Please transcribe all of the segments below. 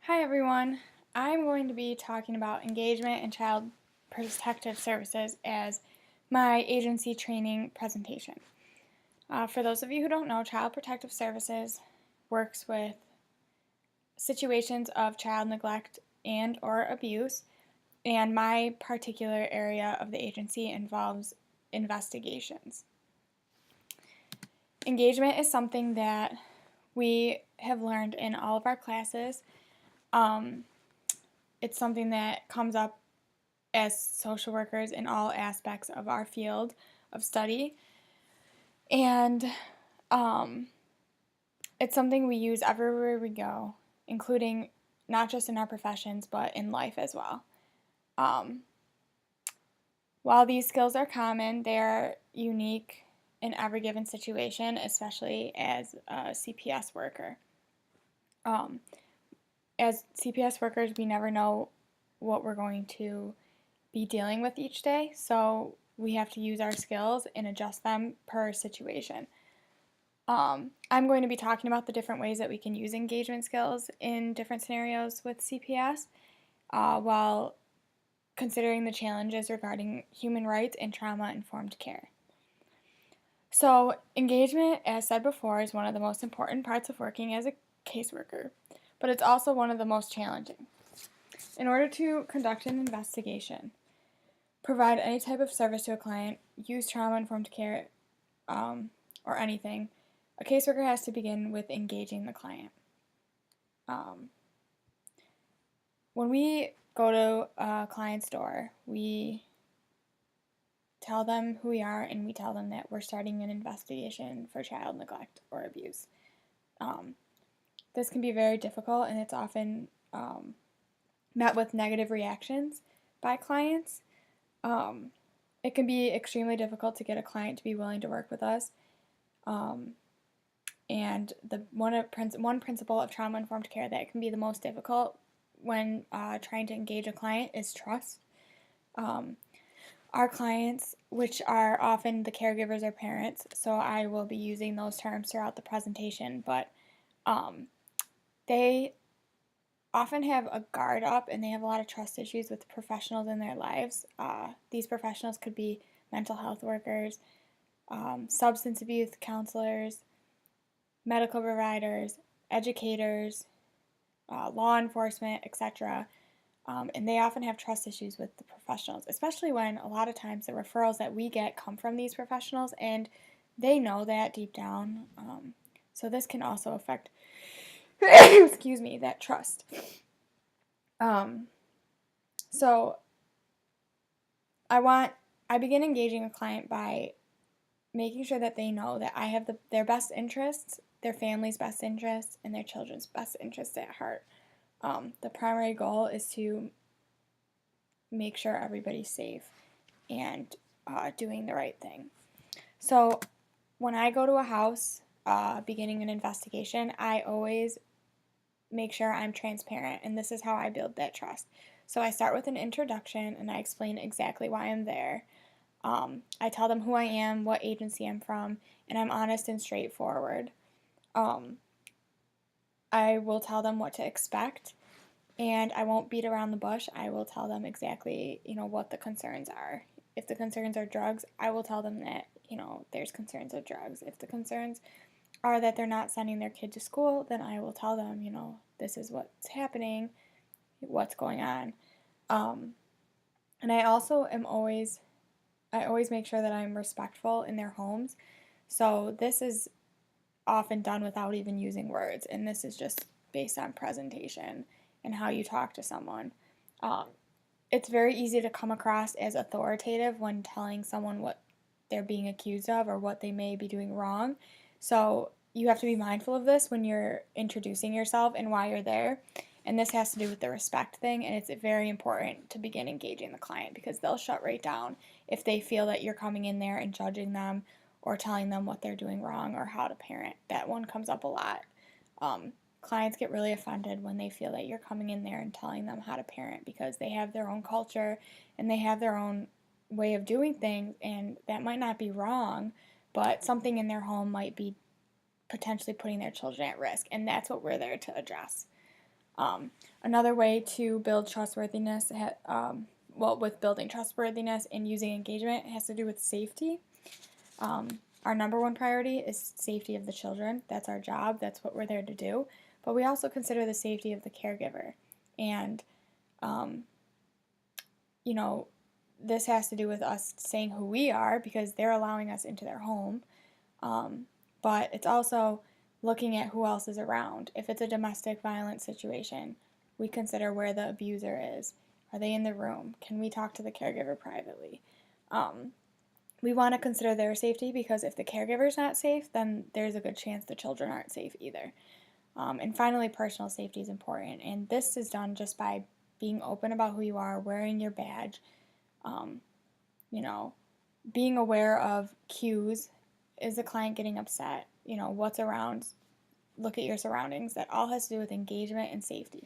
Hi everyone. I'm going to be talking about engagement and child protective services as my agency training presentation. For those of you who don't know, Child Protective Services works with situations of child neglect and or abuse, and my particular area of the agency involves investigations. Engagement is something that we have learned in all of our classes. It's something that comes up as social workers in all aspects of our field of study. And it's something we use everywhere we go, including not just in our professions, but in life as well. While these skills are common, they're unique in every given situation, especially as a CPS worker. As CPS workers, we never know what we're going to be dealing with each day, so we have to use our skills and adjust them per situation. I'm going to be talking about the different ways that we can use engagement skills in different scenarios with CPS while considering the challenges regarding human rights and trauma-informed care. So, engagement, as said before, is one of the most important parts of working as a caseworker, but it's also one of the most challenging. In order to conduct an investigation, provide any type of service to a client, use trauma-informed care, or anything, a caseworker has to begin with engaging the client. When we go to a client's door, we tell them who we are and we tell them that we're starting an investigation for child neglect or abuse. This can be very difficult, and it's often met with negative reactions by clients. It can be extremely difficult to get a client to be willing to work with us. And one principle of trauma-informed care that can be the most difficult when trying to engage a client is trust. Our clients, which are often the caregivers or parents, so I will be using those terms throughout the presentation, but they often have a guard up and they have a lot of trust issues with professionals in their lives. These professionals could be mental health workers, substance abuse counselors, medical providers, educators, law enforcement, etc. And they often have trust issues with the professionals, especially when a lot of times the referrals that we get come from these professionals and they know that deep down. So this can also affect, excuse me, that trust. So I begin engaging a client by making sure that they know that I have their best interests, their family's best interests, and their children's best interests at heart. The primary goal is to make sure everybody's safe and doing the right thing. So when I go to a house beginning an investigation, I always make sure I'm transparent, and this is how I build that trust. So I start with an introduction and I explain exactly why I'm there. I tell them who I am, what agency I'm from, and I'm honest and straightforward. I will tell them what to expect, and I won't beat around the bush. I will tell them exactly, what the concerns are. If the concerns are drugs, I will tell them that, there's concerns of drugs. If the concerns are that they're not sending their kid to school, then I will tell them, this is what's happening, what's going on. And I always make sure that I'm respectful in their homes. So this is often done without even using words, and this is just based on presentation and how you talk to someone. It's very easy to come across as authoritative when telling someone what they're being accused of or what they may be doing wrong. So you have to be mindful of this when you're introducing yourself and why you're there. And this has to do with the respect thing, and it's very important to begin engaging the client because they'll shut right down if they feel that you're coming in there and judging them or telling them what they're doing wrong or how to parent. That one comes up a lot. Clients get really offended when they feel that you're coming in there and telling them how to parent because they have their own culture and they have their own way of doing things, and that might not be wrong, but something in their home might be potentially putting their children at risk, and that's what we're there to address. Another way to build trustworthiness, with building trustworthiness and using engagement, it has to do with safety. Our number one priority is safety of the children. That's our job. That's what we're there to do. But we also consider the safety of the caregiver. And, this has to do with us saying who we are because they're allowing us into their home. But it's also looking at who else is around. If it's a domestic violence situation, we consider where the abuser is. Are they in the room? Can we talk to the caregiver privately? We want to consider their safety because if the caregiver's not safe, then there's a good chance the children aren't safe either. And finally, personal safety is important. And this is done just by being open about who you are, wearing your badge, being aware of cues. Is the client getting upset? What's around? Look at your surroundings. That all has to do with engagement and safety.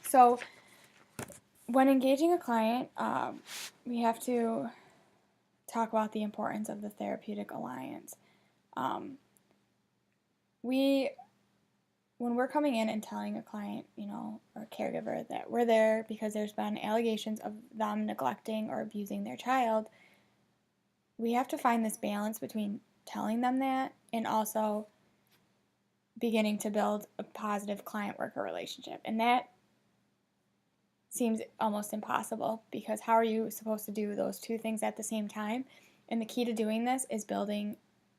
So when engaging a client, we have to talk about the importance of the therapeutic alliance. When we're coming in and telling a client, or a caregiver that we're there because there's been allegations of them neglecting or abusing their child, we have to find this balance between telling them that and also beginning to build a positive client-worker relationship. And that seems almost impossible because how are you supposed to do those two things at the same time? And the key to doing this is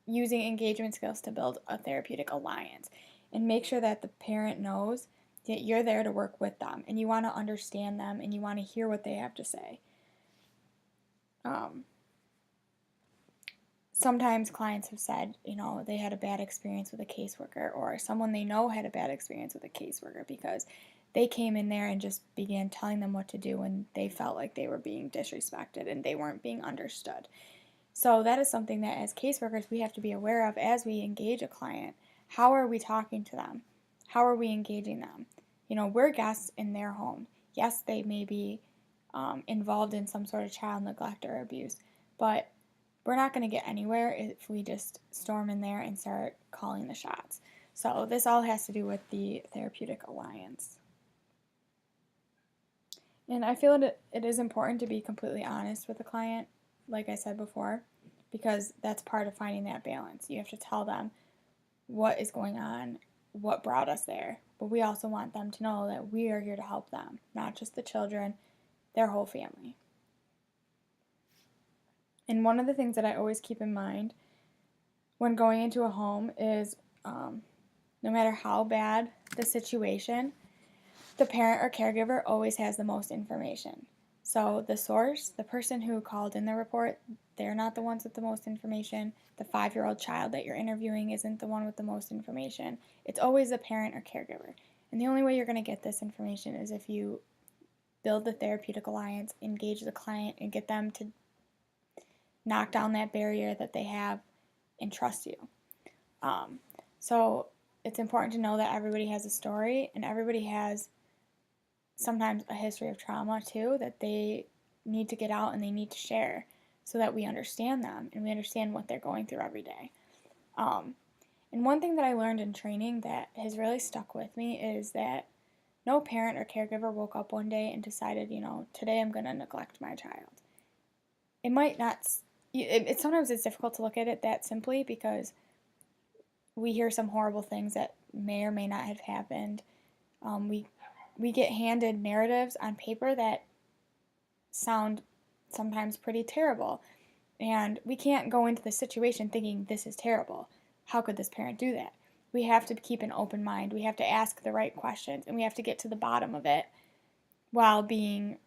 using engagement skills to build a therapeutic alliance and make sure that the parent knows that you're there to work with them and you want to understand them and you want to hear what they have to say. Sometimes clients have said, they had a bad experience with a caseworker or someone they know had a bad experience with a caseworker because they came in there and just began telling them what to do and they felt like they were being disrespected and they weren't being understood. So that is something that as caseworkers we have to be aware of as we engage a client. How are we talking to them? How are we engaging them? We're guests in their home. Yes, they may be involved in some sort of child neglect or abuse, but we're not going to get anywhere if we just storm in there and start calling the shots. So this all has to do with the therapeutic alliance. And I feel it is important to be completely honest with the client, like I said before, because that's part of finding that balance. You have to tell them what is going on, what brought us there, but we also want them to know that we are here to help them, not just the children, their whole family. And one of the things that I always keep in mind when going into a home is no matter how bad the situation, the parent or caregiver always has the most information. So the source, the person who called in the report, they're not the ones with the most information. The 5-year-old child that you're interviewing isn't the one with the most information. It's always the parent or caregiver. And the only way you're going to get this information is if you build the therapeutic alliance, engage the client, and get them to knock down that barrier that they have and trust you. So it's important to know that everybody has a story and everybody has sometimes a history of trauma too that they need to get out and they need to share so that we understand them and we understand what they're going through every day. And one thing that I learned in training that has really stuck with me is that no parent or caregiver woke up one day and decided, today I'm going to neglect my child. It might not, sometimes it's difficult to look at it that simply because we hear some horrible things that may or may not have happened. We get handed narratives on paper that sound sometimes pretty terrible. And we can't go into the situation thinking this is terrible. How could this parent do that? We have to keep an open mind. We have to ask the right questions and we have to get to the bottom of it while being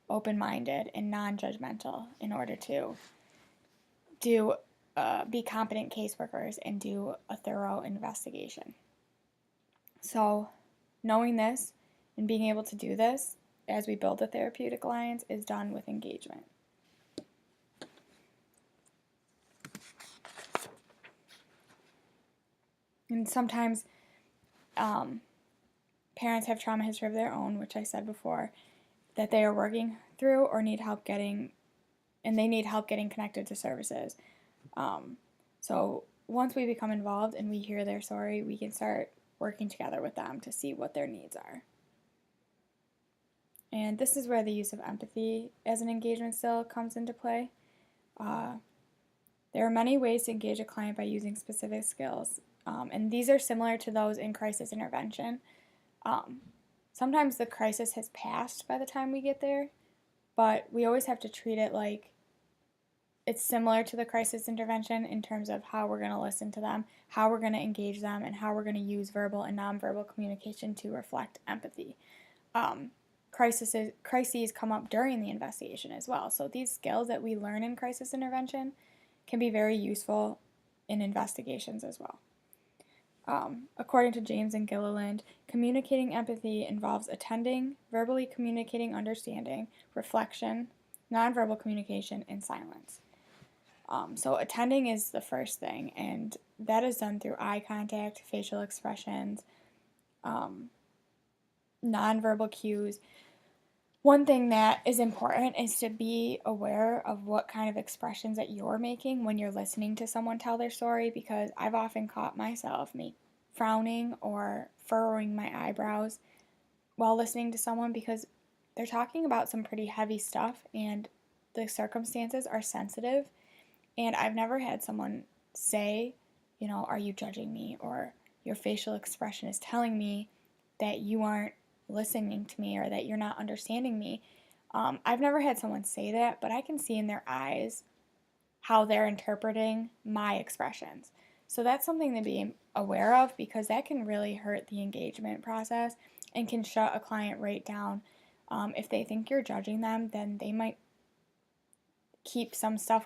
open-minded and non-judgmental in order to be competent caseworkers and do a thorough investigation. So knowing this and being able to do this as we build a therapeutic alliance is done with engagement. And sometimes parents have trauma history of their own, which I said before, that they are working through or need help getting and they need help getting connected to services. So once we become involved and we hear their story, we can start working together with them to see what their needs are. And this is where the use of empathy as an engagement skill comes into play. There are many ways to engage a client by using specific skills, and these are similar to those in crisis intervention. Sometimes the crisis has passed by the time we get there, but we always have to treat it like it's similar to the crisis intervention in terms of how we're going to listen to them, how we're going to engage them, and how we're going to use verbal and nonverbal communication to reflect empathy. Crises come up during the investigation as well. So these skills that we learn in crisis intervention can be very useful in investigations as well. According to James and Gilliland, communicating empathy involves attending, verbally communicating understanding, reflection, nonverbal communication, and silence. So attending is the first thing, and that is done through eye contact, facial expressions, nonverbal cues. One thing that is important is to be aware of what kind of expressions that you're making when you're listening to someone tell their story, because I've often caught myself frowning or furrowing my eyebrows while listening to someone because they're talking about some pretty heavy stuff and the circumstances are sensitive. And I've never had someone say, are you judging me? Or your facial expression is telling me that you aren't listening to me or that you're not understanding me. I've never had someone say that, but I can see in their eyes how they're interpreting my expressions. So that's something to be aware of because that can really hurt the engagement process and can shut a client right down. If they think you're judging them, then they might keep some stuff,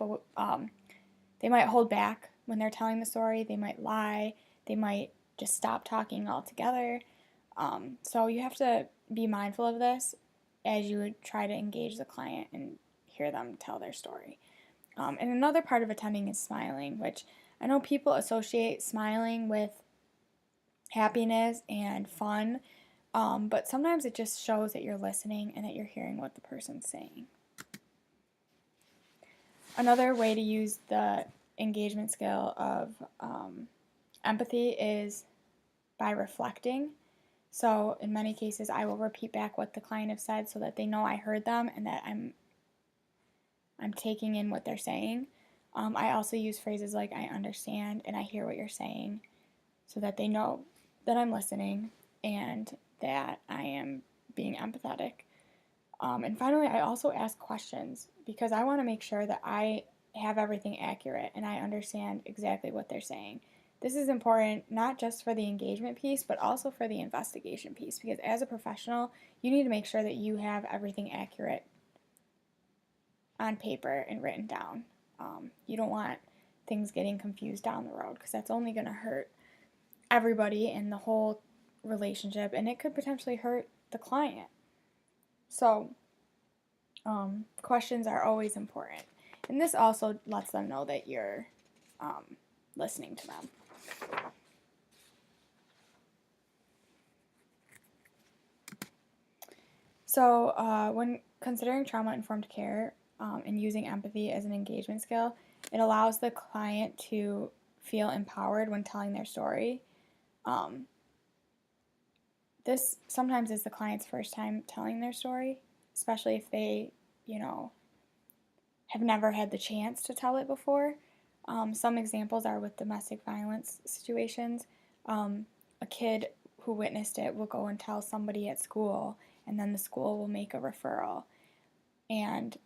they might hold back when they're telling the story, they might lie, they might just stop talking altogether. So you have to be mindful of this as you would try to engage the client and hear them tell their story. And another part of attending is smiling, which I know people associate smiling with happiness and fun, but sometimes it just shows that you're listening and that you're hearing what the person's saying. Another way to use the engagement skill of empathy is by reflecting. So in many cases, I will repeat back what the client has said so that they know I heard them and that I'm taking in what they're saying. I also use phrases like I understand and I hear what you're saying so that they know that I'm listening and that I am being empathetic. And finally, I also ask questions because I want to make sure that I have everything accurate and I understand exactly what they're saying. This is important not just for the engagement piece, but also for the investigation piece, because as a professional, you need to make sure that you have everything accurate on paper and written down. You don't want things getting confused down the road because that's only going to hurt everybody in the whole relationship, and it could potentially hurt the client. So, questions are always important. And this also lets them know that you're listening to them. So when considering trauma-informed care and using empathy as an engagement skill, it allows the client to feel empowered when telling their story. This sometimes is the client's first time telling their story, especially if they, have never had the chance to tell it before. Some examples are with domestic violence situations. A kid who witnessed it will go and tell somebody at school, and then the school will make a referral. And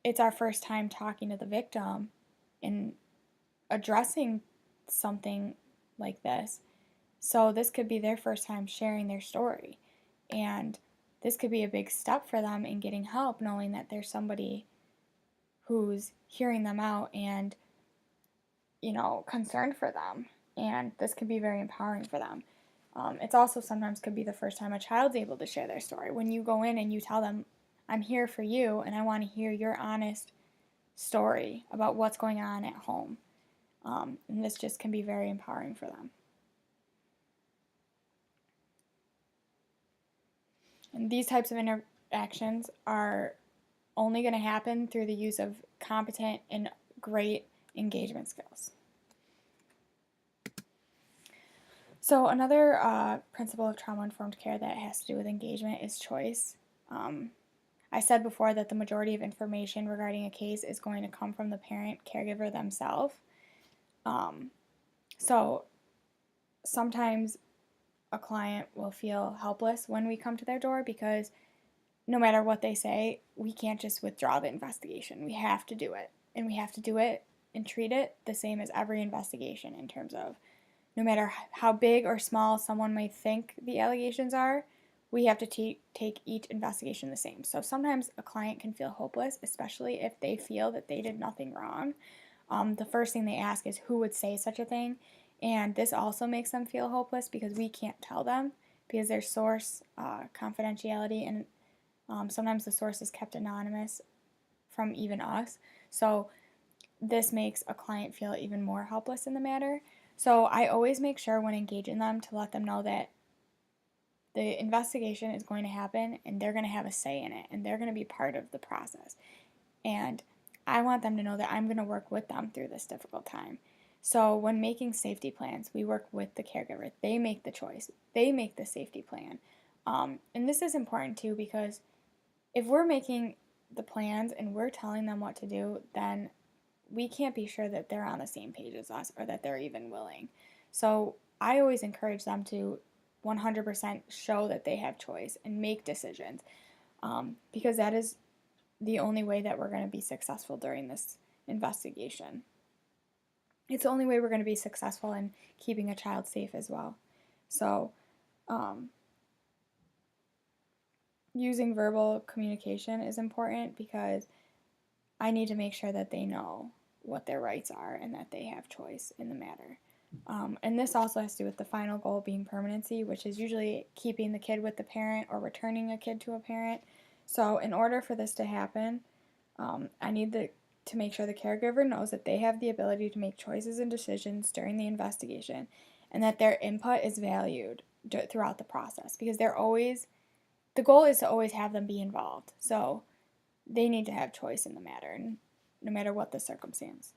it's our first time talking to the victim and addressing something like this. So this could be their first time sharing their story. And this could be a big step for them in getting help, knowing that there's somebody who's hearing them out and, concerned for them. And this could be very empowering for them. It's also sometimes could be the first time a child's able to share their story. When you go in and you tell them, I'm here for you and I want to hear your honest story about what's going on at home. And this just can be very empowering for them. And these types of interactions are only going to happen through the use of competent and great engagement skills. So another principle of trauma-informed care that has to do with engagement is choice. I said before that the majority of information regarding a case is going to come from the parent caregiver themselves. So sometimes a client will feel helpless when we come to their door because no matter what they say, we can't just withdraw the investigation. We have to do it. And we have to do it and treat it the same as every investigation in terms of no matter how big or small someone might think the allegations are, we have to take each investigation the same. So sometimes a client can feel hopeless, especially if they feel that they did nothing wrong. The first thing they ask is who would say such a thing, and this also makes them feel hopeless because we can't tell them because there's source confidentiality, and sometimes the source is kept anonymous from even us. So this makes a client feel even more helpless in the matter. So I always make sure when engaging them to let them know that the investigation is going to happen and they're going to have a say in it and they're going to be part of the process. And I want them to know that I'm going to work with them through this difficult time. So when making safety plans, we work with the caregiver. They make the choice. They make the safety plan. And this is important too because if we're making the plans and we're telling them what to do, then we can't be sure that they're on the same page as us or that they're even willing. So I always encourage them to 100% show that they have choice and make decisions because that is the only way that we're going to be successful during this investigation. It's the only way we're going to be successful in keeping a child safe as well. So using verbal communication is important because I need to make sure that they know what their rights are and that they have choice in the matter. And this also has to do with the final goal being permanency, which is usually keeping the kid with the parent or returning a kid to a parent. So in order for this to happen, I need to make sure the caregiver knows that they have the ability to make choices and decisions during the investigation and that their input is valued throughout the process because the goal is to always have them be involved. So they need to have choice in the matter, no matter what the circumstance.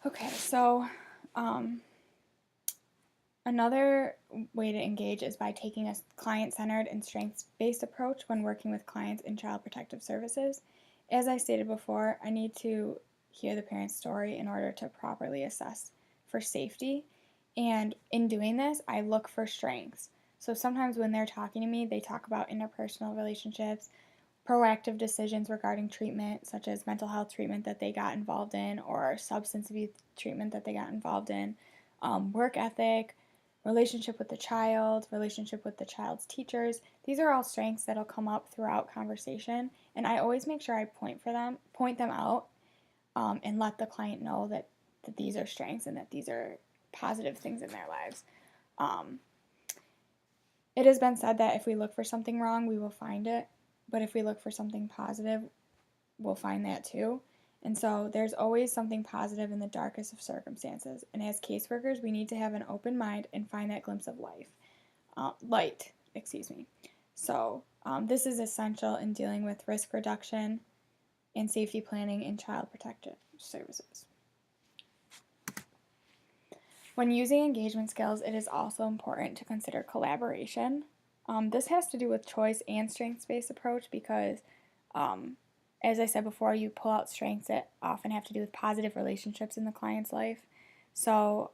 Okay, so another way to engage is by taking a client-centered and strengths-based approach when working with clients in Child Protective Services. As I stated before, I need to hear the parent's story in order to properly assess for safety. And in doing this, I look for strengths. So sometimes when they're talking to me, they talk about interpersonal relationships, proactive decisions regarding treatment, such as mental health treatment that they got involved in or substance abuse treatment that they got involved in, work ethic, relationship with the child, relationship with the child's teachers. These are all strengths that'll come up throughout conversation, and I always make sure I point them out, and let the client know that these are strengths and that these are positive things in their lives. It has been said that if we look for something wrong, we will find it, but if we look for something positive, we'll find that too. And so there's always something positive in the darkest of circumstances. And as caseworkers, we need to have an open mind and find that glimpse of light. So this is essential in dealing with risk reduction and safety planning in Child Protective Services. When using engagement skills, it is also important to consider collaboration. This has to do with choice and strengths-based approach because as I said before, you pull out strengths that often have to do with positive relationships in the client's life. So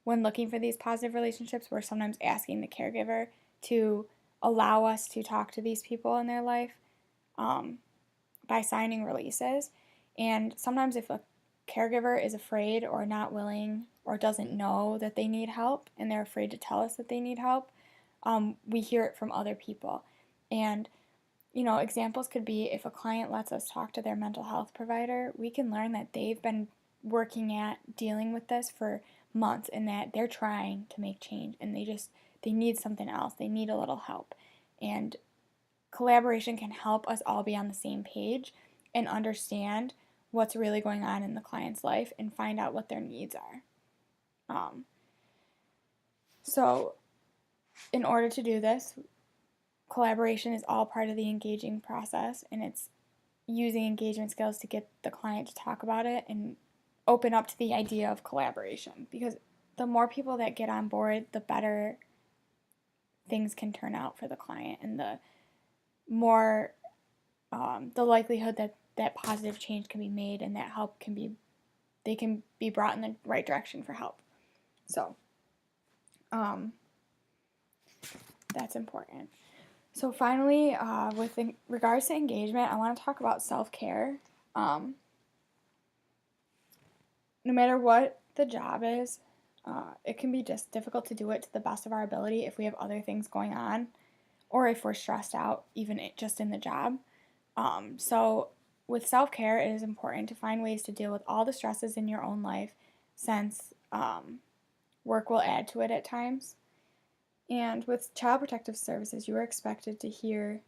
when looking for these positive relationships, we're sometimes asking the caregiver to allow us to talk to these people in their life by signing releases. And sometimes if a caregiver is afraid or not willing or doesn't know that they need help and they're afraid to tell us that they need help, we hear it from other people. And examples could be if a client lets us talk to their mental health provider, we can learn that they've been working at dealing with this for months and that they're trying to make change and they need something else. They need a little help. And collaboration can help us all be on the same page and understand what's really going on in the client's life and find out what their needs are. So in order to do this, collaboration is all part of the engaging process, and it's using engagement skills to get the client to talk about it and open up to the idea of collaboration, because the more people that get on board, the better things can turn out for the client, and the more the likelihood that that positive change can be made and that help can be, they can be brought in the right direction for help. So that's important. So finally, with regards to engagement, I want to talk about self-care. No matter what the job is, it can be just difficult to do it to the best of our ability if we have other things going on, or if we're stressed out, even just in the job. So with self-care, it is important to find ways to deal with all the stresses in your own life, since work will add to it at times. And with Child Protective Services, you are expected to hear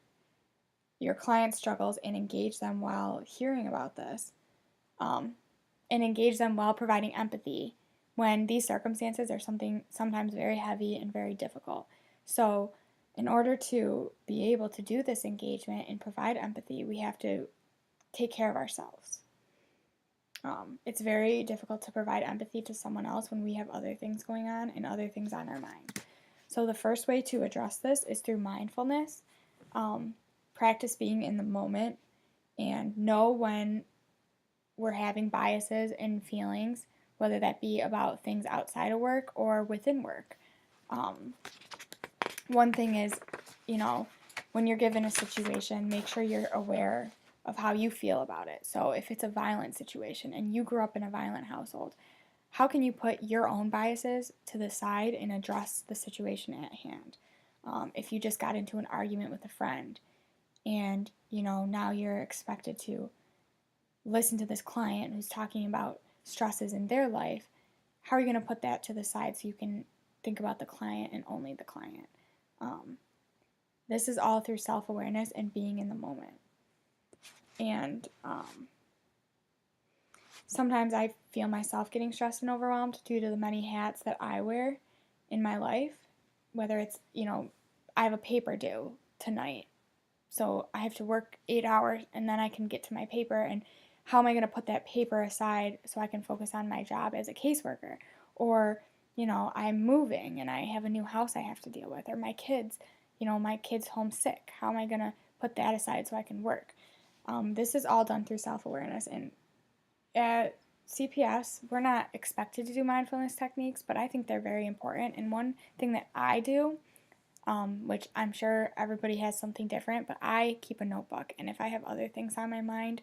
your client's struggles and engage them while hearing about this, and engage them while providing empathy when these circumstances are sometimes very heavy and very difficult. So in order to be able to do this engagement and provide empathy, we have to take care of ourselves. It's very difficult to provide empathy to someone else when we have other things going on and other things on our mind. So the first way to address this is through mindfulness. Practice being in the moment and know when we're having biases and feelings, whether that be about things outside of work or within work. One thing is, when you're given a situation, make sure you're aware of how you feel about it. So if it's a violent situation and you grew up in a violent household, how can you put your own biases to the side and address the situation at hand? If you just got into an argument with a friend and, now you're expected to listen to this client who's talking about stresses in their life, how are you going to put that to the side so you can think about the client and only the client? This is all through self-awareness and being in the moment. And sometimes I feel myself getting stressed and overwhelmed due to the many hats that I wear in my life, whether it's, I have a paper due tonight, so I have to work 8 hours and then I can get to my paper, and how am I going to put that paper aside so I can focus on my job as a caseworker? Or, I'm moving and I have a new house I have to deal with, or my kids, my kid's homesick. How am I going to put that aside so I can work? This is all done through self-awareness, and at CPS, we're not expected to do mindfulness techniques, but I think they're very important. And one thing that I do, which I'm sure everybody has something different, but I keep a notebook, and if I have other things on my mind,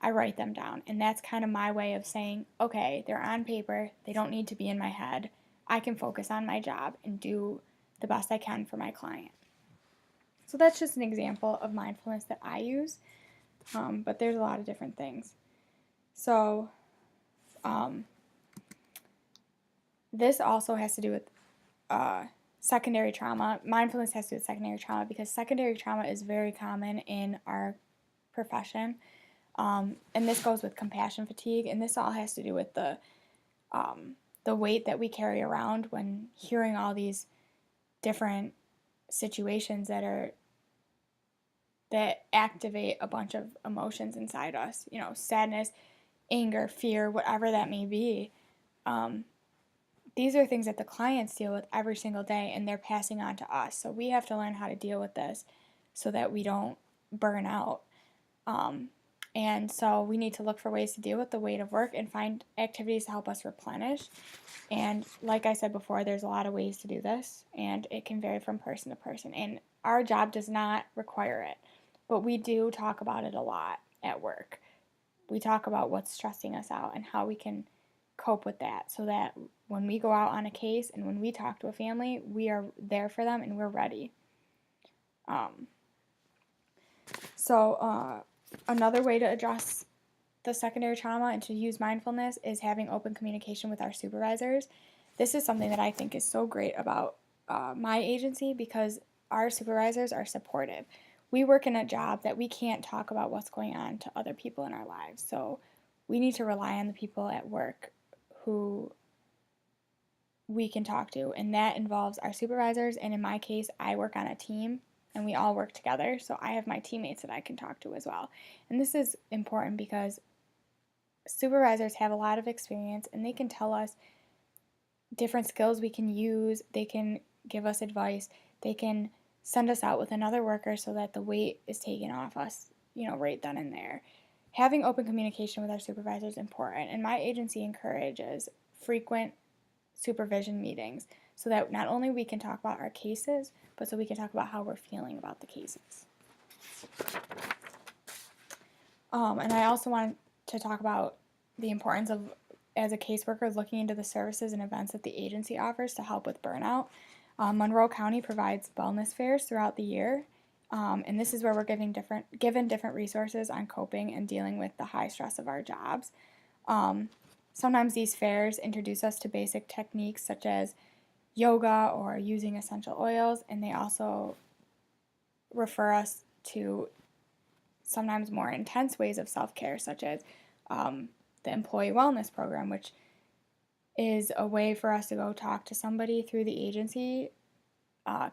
I write them down. And that's kind of my way of saying, okay, they're on paper, they don't need to be in my head. I can focus on my job and do the best I can for my client. So that's just an example of mindfulness that I use, but there's a lot of different things. So this also has to do with secondary trauma. Mindfulness has to do with secondary trauma because secondary trauma is very common in our profession. And this goes with compassion fatigue, and this all has to do with the weight that we carry around when hearing all these different situations that activate a bunch of emotions inside us, sadness, anger, fear, whatever that may be. These are things that the clients deal with every single day, and they're passing on to us. So we have to learn how to deal with this so that we don't burn out. And so we need to look for ways to deal with the weight of work and find activities to help us replenish. And like I said before, there's a lot of ways to do this, and it can vary from person to person. And our job does not require it, but we do talk about it a lot at work. We talk about what's stressing us out and how we can cope with that so that when we go out on a case and when we talk to a family, we are there for them and we're ready. Another way to address the secondary trauma and to use mindfulness is having open communication with our supervisors. This is something that I think is so great about my agency because our supervisors are supportive. We work in a job that we can't talk about what's going on to other people in our lives, so we need to rely on the people at work who we can talk to, and that involves our supervisors. And in my case, I work on a team and we all work together, so I have my teammates that I can talk to as well. And this is important because supervisors have a lot of experience and they can tell us different skills we can use. They can give us advice. They can send us out with another worker so that the weight is taken off us, right then and there. Having open communication with our supervisor is important, and my agency encourages frequent supervision meetings so that not only we can talk about our cases, but so we can talk about how we're feeling about the cases. And I also want to talk about the importance of, as a caseworker, looking into the services and events that the agency offers to help with burnout. Monroe County provides wellness fairs throughout the year, and this is where we're given different resources on coping and dealing with the high stress of our jobs. Sometimes these fairs introduce us to basic techniques such as yoga or using essential oils, and they also refer us to sometimes more intense ways of self-care, such as the employee wellness program, which is a way for us to go talk to somebody through the agency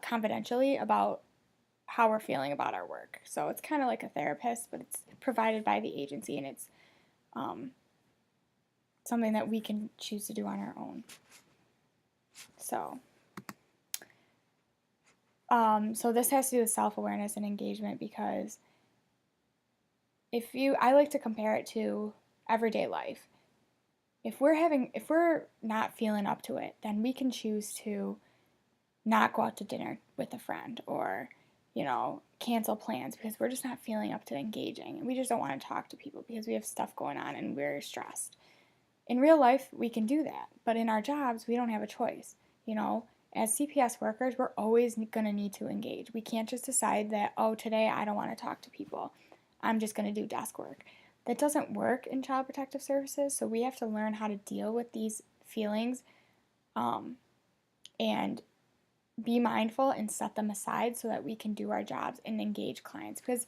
confidentially about how we're feeling about our work. So it's kind of like a therapist, but it's provided by the agency, and it's something that we can choose to do on our own. So this has to do with self-awareness and engagement, because I like to compare it to everyday life. If we're not feeling up to it, then we can choose to not go out to dinner with a friend, or cancel plans because we're just not feeling up to engaging, and we just don't want to talk to people because we have stuff going on and we're stressed. In real life, we can do that, but in our jobs, we don't have a choice. As CPS workers, we're always going to need to engage. We can't just decide that, today I don't want to talk to people, I'm just going to do desk work. That doesn't work in Child Protective Services, so we have to learn how to deal with these feelings and be mindful and set them aside so that we can do our jobs and engage clients. Because,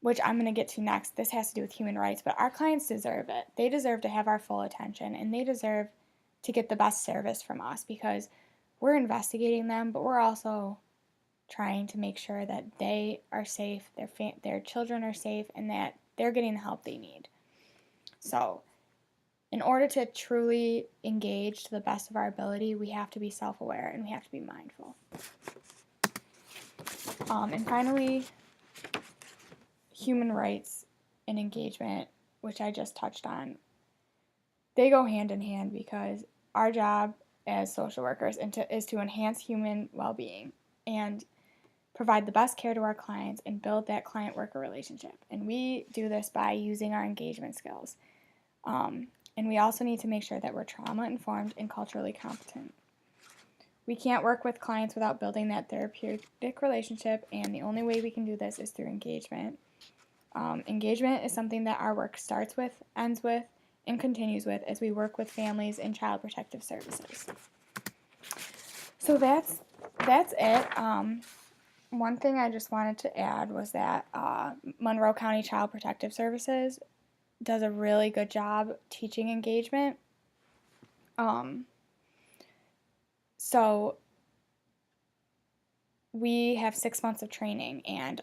which I'm going to get to next, this has to do with human rights, but our clients deserve it. They deserve to have our full attention, and they deserve to get the best service from us, because we're investigating them, but we're also trying to make sure that they are safe, their children are safe, and that they're getting the help they need. So, in order to truly engage to the best of our ability, we have to be self-aware and we have to be mindful. And finally, human rights and engagement, which I just touched on, they go hand in hand, because our job as social workers is to enhance human well-being and provide the best care to our clients and build that client-worker relationship. And we do this by using our engagement skills. And we also need to make sure that we're trauma-informed and culturally competent. We can't work with clients without building that therapeutic relationship, and the only way we can do this is through engagement. Engagement is something that our work starts with, ends with, and continues with as we work with families in Child Protective Services. So that's it. One thing I just wanted to add was that Monroe County Child Protective Services does a really good job teaching engagement. So we have 6 months of training, and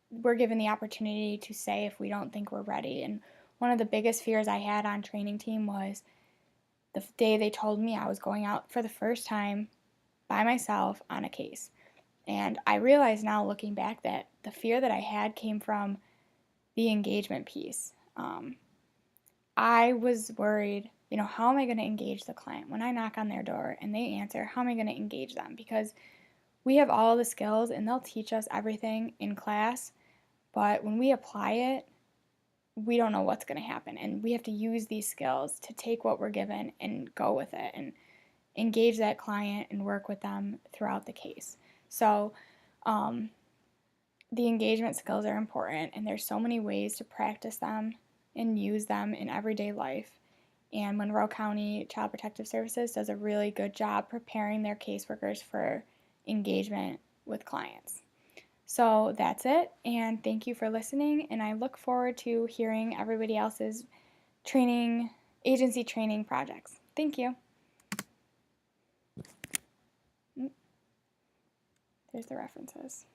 we're given the opportunity to say if we don't think we're ready. And one of the biggest fears I had on training team was the day they told me I was going out for the first time by myself on a case. And I realize now, looking back, that the fear that I had came from the engagement piece. I was worried, how am I going to engage the client? When I knock on their door and they answer, how am I going to engage them? Because we have all the skills and they'll teach us everything in class, but when we apply it, we don't know what's going to happen. And we have to use these skills to take what we're given and go with it and engage that client and work with them throughout the case. So the engagement skills are important, and there's so many ways to practice them and use them in everyday life. And Monroe County Child Protective Services does a really good job preparing their caseworkers for engagement with clients. So that's it, and thank you for listening, and I look forward to hearing everybody else's agency training projects. Thank you. There's the references.